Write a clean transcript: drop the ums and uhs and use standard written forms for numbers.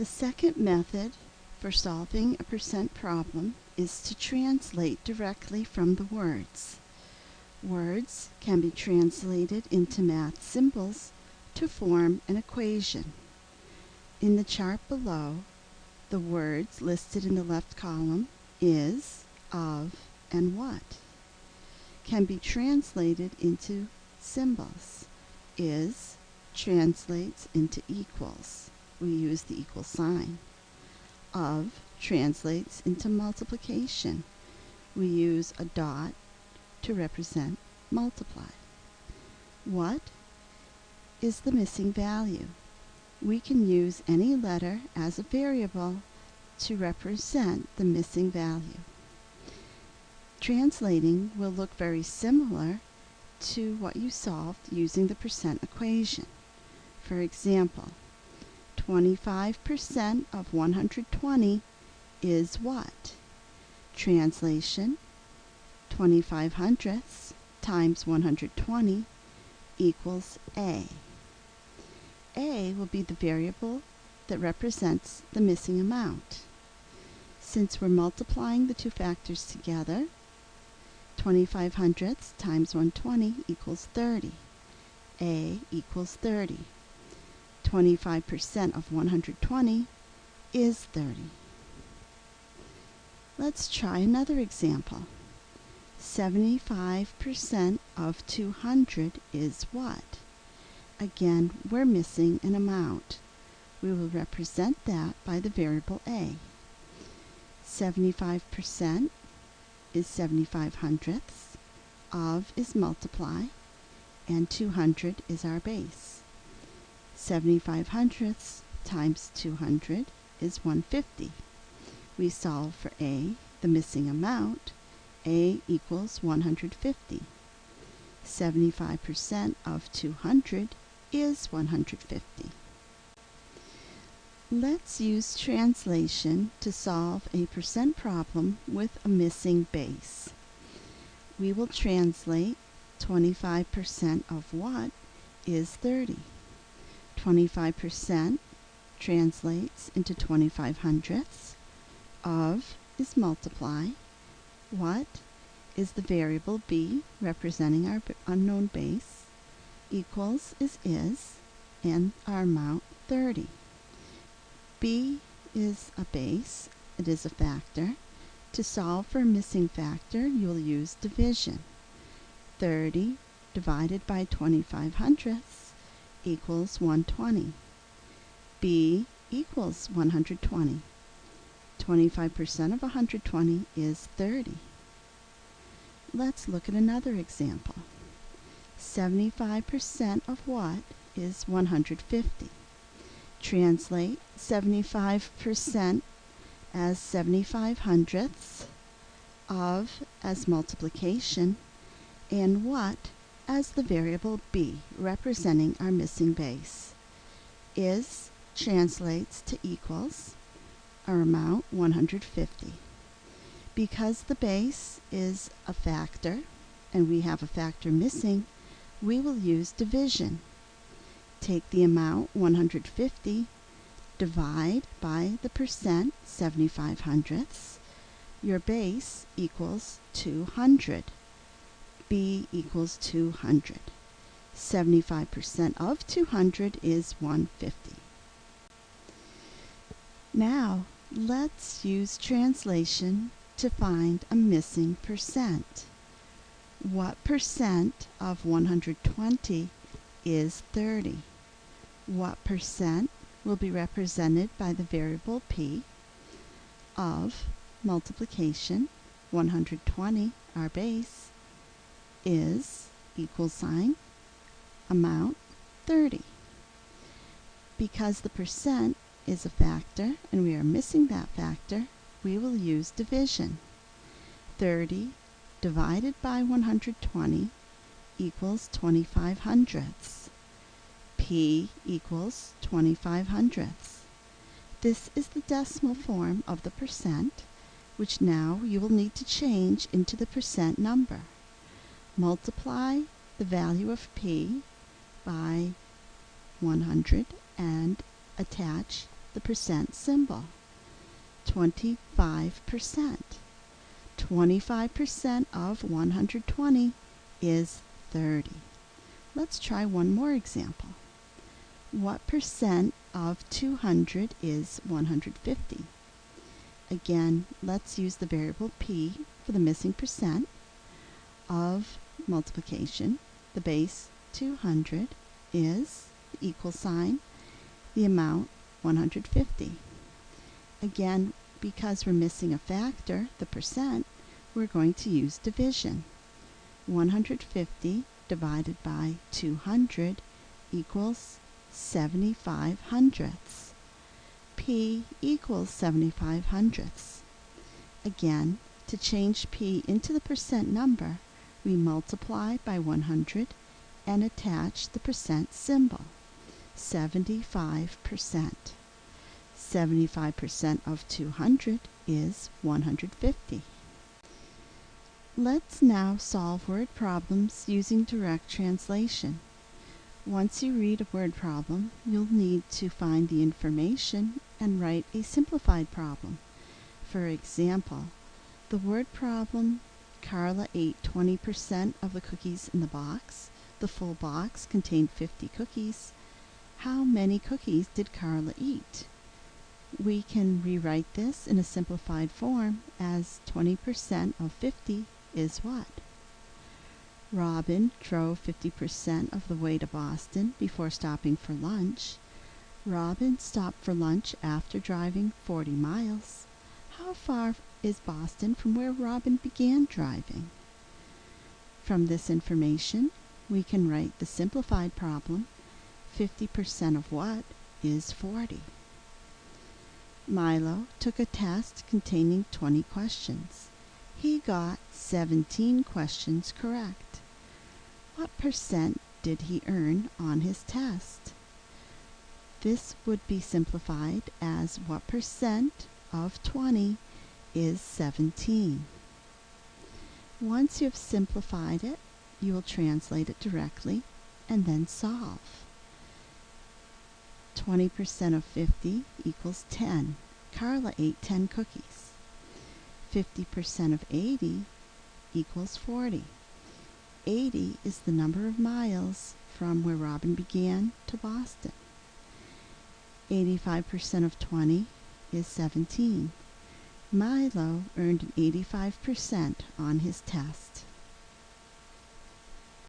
The second method for solving a percent problem is to translate directly from the words. Words can be translated into math symbols to form an equation. In the chart below, the words listed in the left column, is, of, and what, can be translated into symbols. Is translates into equals. We use the equal sign. Of translates into multiplication. We use a dot to represent multiply. What is the missing value? We can use any letter as a variable to represent the missing value. Translating will look very similar to what you solved using the percent equation. For example, 25% of 120 is what? Translation, 25 hundredths times 120 equals A. A will be the variable that represents the missing amount. Since we're multiplying the two factors together, 25 hundredths times 120 equals 30. A equals 30. 25% of 120 is 30. Let's try another example. 75% of 200 is what? Again, we're missing an amount. We will represent that by the variable A. 75% is 75 hundredths, of is multiply, and 200 is our base. 75 hundredths times 200 is 150. We solve for A, the missing amount. A equals 150. 75% of 200 is 150. Let's use translation to solve a percent problem with a missing base. We will translate 25% of what is 30. 25% translates into 25 hundredths. Of is multiply. What is the variable B representing our unknown base. Equals is, and our amount 30. B is a base. It is a factor. To solve for a missing factor, you'll use division. 30 divided by 25 hundredths equals 120. B equals 120. 25% of 120 is 30. Let's look at another example. 75% of what is 150? Translate 75% as 75 hundredths, of as multiplication, and what as the variable B representing our missing base. Is translates to equals, our amount 150. Because the base is a factor and we have a factor missing, we will use division. Take the amount 150, divide by the percent 75 hundredths. Your base equals 200. B equals 200. 75% of 200 is 150. Now, let's use translation to find a missing percent. What percent of 120 is 30? What percent will be represented by the variable P? Of multiplication, 120, our base, is equal sign, amount 30. Because the percent is a factor and we are missing that factor, we will use division. 30 divided by 120 equals 25 hundredths. P equals 25 hundredths. This is the decimal form of the percent, which now you will need to change into the percent number. Multiply the value of P by 100 and attach the percent symbol. 25%. 25% of 120 is 30. Let's try one more example. What percent of 200 is 150? Again, let's use the variable p for the missing percent of multiplication. The base 200 is the equal sign, the amount 150. Again, because we're missing a factor, the percent, we're going to use division. 150 divided by 200 equals 75 hundredths. P equals 75 hundredths. Again, to change P into the percent number, we multiply by 100 and attach the percent symbol. 75%. 75% of 200 is 150. Let's now solve word problems using direct translation. Once you read a word problem, you'll need to find the information and write a simplified problem. For example, the word problem, Carla ate 20% of the cookies in the box. The full box contained 50 cookies. How many cookies did Carla eat? We can rewrite this in a simplified form as 20% of 50 is what? Robin drove 50% of the way to Boston before stopping for lunch. Robin stopped for lunch after driving 40 miles. How far is Boston from where Robin began driving? From this information, we can write the simplified problem. 50% of what is 40? Milo took a test containing 20 questions. He got 17 questions correct. What percent did he earn on his test? This would be simplified as what percent of 20 is 17. Once you have simplified it, you will translate it directly and then solve. 20% of 50 equals 10. Carla ate 10 cookies. 50% of 80 equals 40. 80 is the number of miles from where Robin began to Boston. 85% of 20 is 17. Milo earned an 85% on his test.